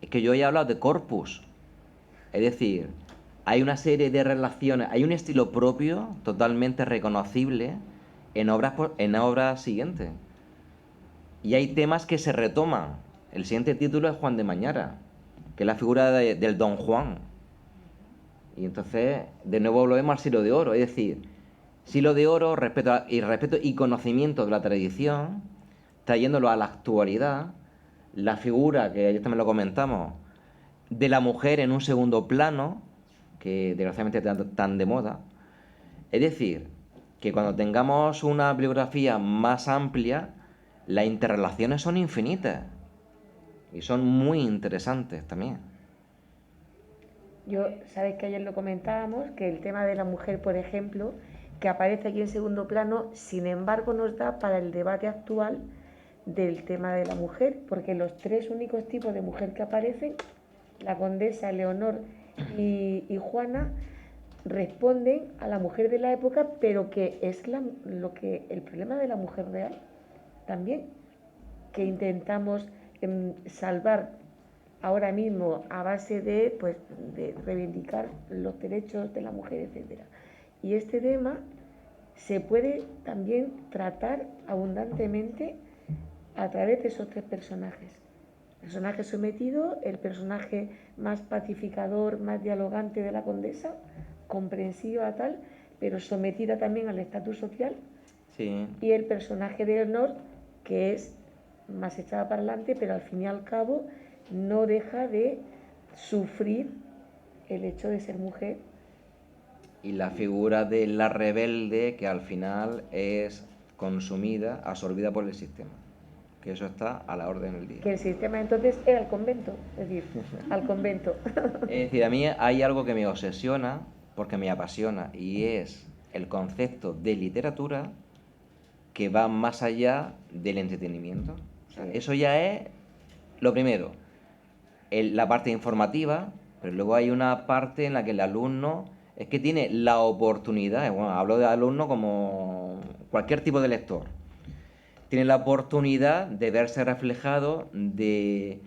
es que yo he hablado de corpus. Es decir, hay una serie de relaciones, hay un estilo propio totalmente reconocible en obras siguientes. Y hay temas que se retoman. El siguiente título es Juan de Mañara, que es la figura del Don Juan. Y entonces, de nuevo volvemos al siglo de oro. Es decir, siglo de oro, respeto y conocimiento de la tradición, trayéndolo a la actualidad, la figura, que ayer también lo comentamos, de la mujer en un segundo plano, que desgraciadamente está tan de moda. Es decir, que cuando tengamos una bibliografía más amplia, las interrelaciones son infinitas y son muy interesantes también. Yo, sabes que ayer lo comentábamos, que el tema de la mujer, por ejemplo, que aparece aquí en segundo plano, sin embargo nos da para el debate actual del tema de la mujer, porque los 3 únicos tipos de mujer que aparecen, la condesa, Leonor y Juana, responden a la mujer de la época, pero que es el problema de la mujer real también, que intentamos salvar ahora mismo a base de reivindicar los derechos de la mujer, etc. Y este tema se puede también tratar abundantemente a través de esos 3 personajes. El personaje sometido, el personaje más pacificador, más dialogante de la condesa, comprensiva tal, pero sometida también al estatus social. Sí. Y el personaje de Leonor, que es más echada para adelante, pero al fin y al cabo no deja de sufrir el hecho de ser mujer. Y la figura de la rebelde, que al final es consumida, absorbida por el sistema. Que eso está a la orden del día. Que el sistema entonces era el convento, es decir, al convento. Es decir, a mí hay algo que me obsesiona, porque me apasiona, y es el concepto de literatura que va más allá del entretenimiento. O sea, eso ya es lo primero, la parte informativa, pero luego hay una parte en la que el alumno es que tiene la oportunidad, bueno, hablo de alumno como cualquier tipo de lector, tiene la oportunidad de verse reflejado, de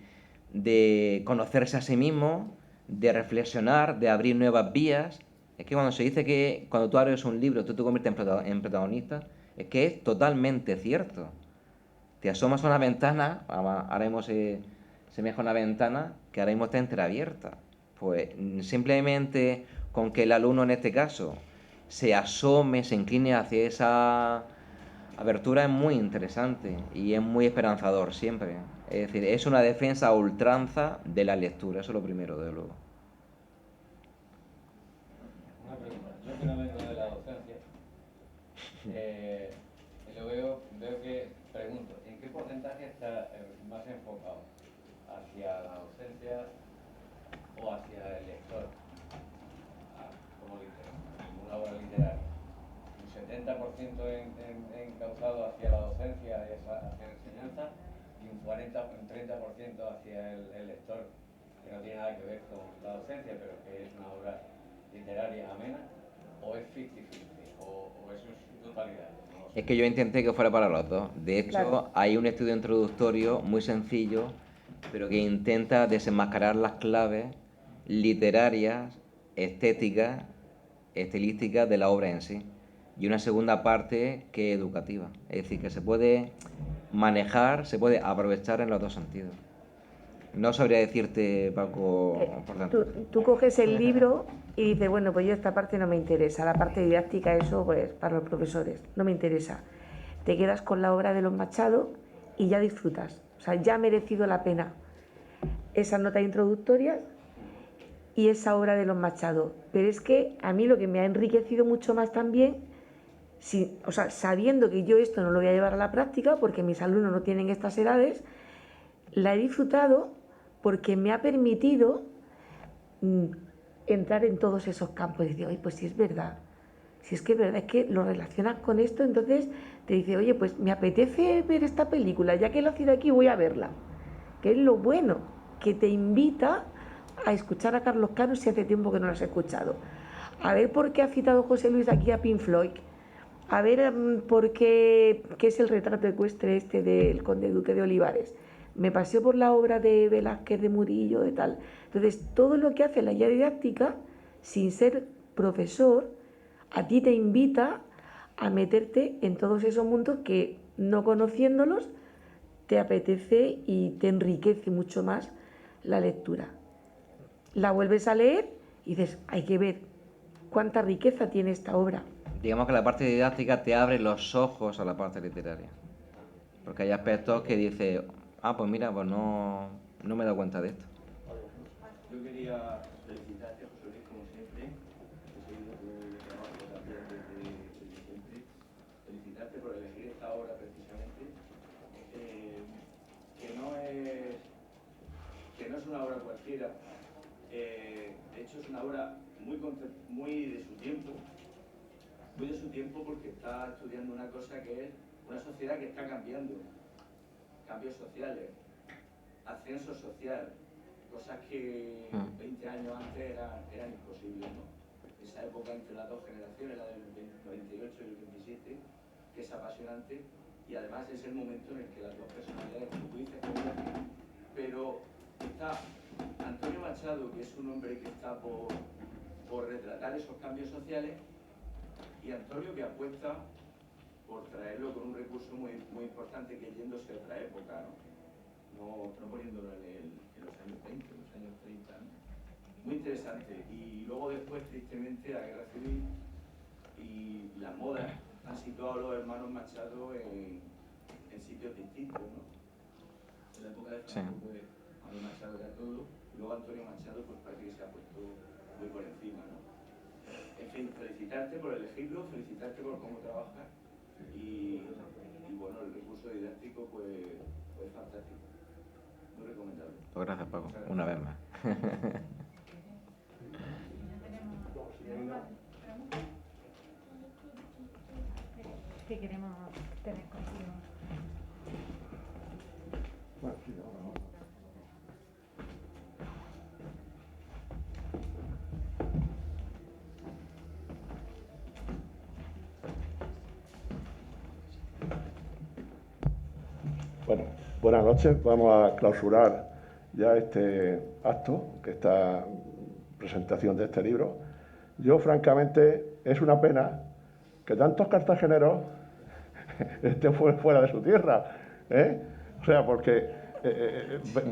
conocerse a sí mismo, de reflexionar, de abrir nuevas vías. Es que cuando se dice que cuando tú abres un libro tú te conviertes en protagonista, es que es totalmente cierto. Te asomas a una ventana, ahora mismo se semeja a una ventana que ahora mismo está entreabierta. Pues simplemente con que el alumno en este caso se asome, se incline hacia esa abertura es muy interesante y es muy esperanzador siempre. Es decir, es una defensa a ultranza de la lectura, eso es lo primero, de luego. Una pregunta. Yo que no vengo de la docencia, veo que, pregunto, ¿en qué porcentaje está más enfocado? ¿Hacia la docencia o hacia el lector? Como una obra literaria. ¿Un 70%, encauzado hacia la docencia y hacia la enseñanza, y un 30% hacia el lector, que no tiene nada que ver con la docencia, pero que es una obra literaria amena, o es 50-50, o es su totalidad. No lo sé. Es que yo intenté que fuera para los dos. De hecho, Claro. hay un estudio introductorio muy sencillo, pero que intenta desenmascarar las claves literarias, estéticas, estilísticas de la obra en sí. Y una segunda parte que es educativa. Es decir, que se puede manejar, se puede aprovechar en los dos sentidos. No sabría decirte, Paco, por tanto. Tú coges el libro y dices, bueno, pues yo esta parte no me interesa, la parte didáctica, eso pues para los profesores, no me interesa. Te quedas con la obra de los Machado y ya disfrutas. O sea, ya ha merecido la pena esas notas introductorias y esa obra de los Machado. Pero es que a mí lo que me ha enriquecido mucho más también, o sea, sabiendo que yo esto no lo voy a llevar a la práctica porque mis alumnos no tienen estas edades, la he disfrutado porque me ha permitido entrar en todos esos campos y decir, oye, pues sí es verdad, si es que es verdad, es que lo relacionas con esto, entonces te dice, oye, pues me apetece ver esta película, ya que lo he sido aquí voy a verla, que es lo bueno, que te invita a escuchar a Carlos Caro si hace tiempo que no lo has escuchado, a ver por qué ha citado José Luis aquí a Pink Floyd, a ver por qué es el retrato ecuestre este del conde duque de Olivares. Me paseo por la obra de Velázquez, de Murillo, de tal. Entonces, todo lo que hace la guía didáctica, sin ser profesor, a ti te invita a meterte en todos esos mundos que, no conociéndolos, te apetece y te enriquece mucho más la lectura. La vuelves a leer y dices, hay que ver cuánta riqueza tiene esta obra. Digamos que la parte didáctica te abre los ojos a la parte literaria. Porque hay aspectos que dices, pues mira, pues no me he dado cuenta de esto. Yo quería felicitarte, José Luis, como siempre. He seguido tu trabajo también desde siempre. Felicitarte por elegir esta obra precisamente, que no es una obra cualquiera. De hecho, es una obra muy de su tiempo, porque está estudiando una cosa que es una sociedad que está cambiando, cambios sociales, ascenso social, cosas que 20 años antes eran imposibles, ¿no? Esa época entre las dos generaciones, la del 98 y el 27, que es apasionante, y además es el momento en el que las dos personalidades, como tú dices, convergen, pero está Antonio Machado, que es un hombre que está por retratar esos cambios sociales, y Antonio, que apuesta por traerlo con un recurso muy importante, que es yéndose a otra época, no poniéndolo en los años 20, en los años 30, ¿no? Muy interesante. Y luego después, tristemente, la guerra civil y las modas han situado a los hermanos Machado en sitios distintos, ¿no? En la época de Franco, pues, Antonio Machado era todo, y luego Antonio Machado, pues parece que se ha puesto muy por encima, ¿no? En fin, felicitarte por elegirlo, felicitarte por cómo trabajas, y bueno, el recurso didáctico, pues fantástico. Muy recomendable. Pues gracias, Paco, una vez más. ¿Qué queremos tener contigo? Bueno, buenas noches. Vamos a clausurar ya este acto, que esta presentación de este libro. Yo, francamente, es una pena que tantos cartageneros estén fuera de su tierra, ¿eh? O sea, porque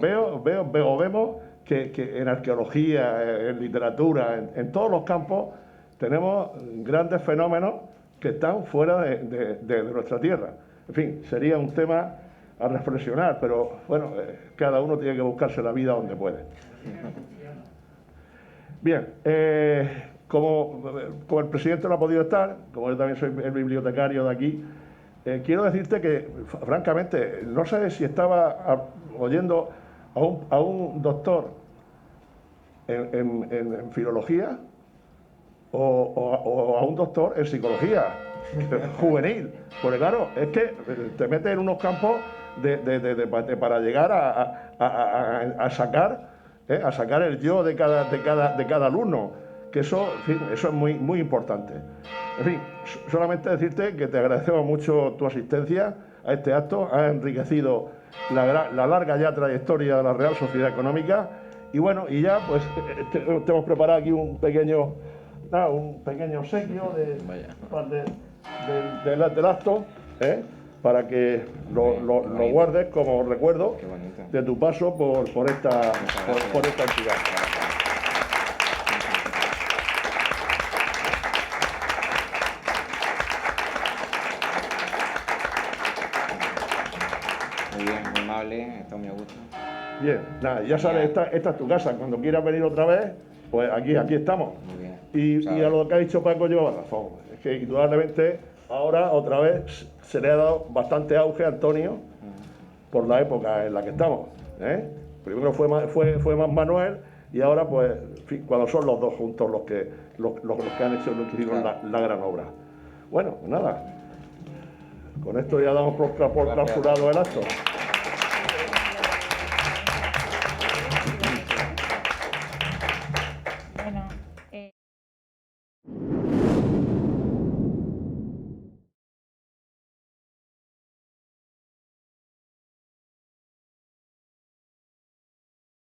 vemos que en arqueología, en literatura, en todos los campos, tenemos grandes fenómenos que están fuera de nuestra tierra. En fin, sería un tema a reflexionar, pero bueno, cada uno tiene que buscarse la vida donde puede. Bien, como el presidente no ha podido estar, como yo también soy el bibliotecario de aquí, quiero decirte que, francamente, no sé si estaba oyendo a un doctor en filología o a un doctor en psicología. juvenil. Porque claro, es que te metes en unos campos para llegar a sacar el yo de cada alumno, que eso, en fin, eso es muy importante. En fin, solamente decirte que te agradecemos mucho tu asistencia a este acto, ha enriquecido la larga ya trayectoria de la Real Sociedad Económica, y bueno, y ya pues te hemos preparado aquí un pequeño obsequio del acto, para que lo guardes como recuerdo de tu paso por esta entidad. Muy bien, muy amable, está muy a gusto. Bien, nada, ya sabes, esta es tu casa. Cuando quieras venir otra vez, pues aquí estamos. Muy bien. Y a lo que ha dicho Paco lleva razón. Es que indudablemente ahora otra vez se le ha dado bastante auge a Antonio por la época en la que estamos. Primero fue más Manuel, y ahora pues en fin, cuando son los dos juntos los que han hecho, los que hicieron la gran obra. Bueno, pues nada. Con esto ya damos por clausurado el acto.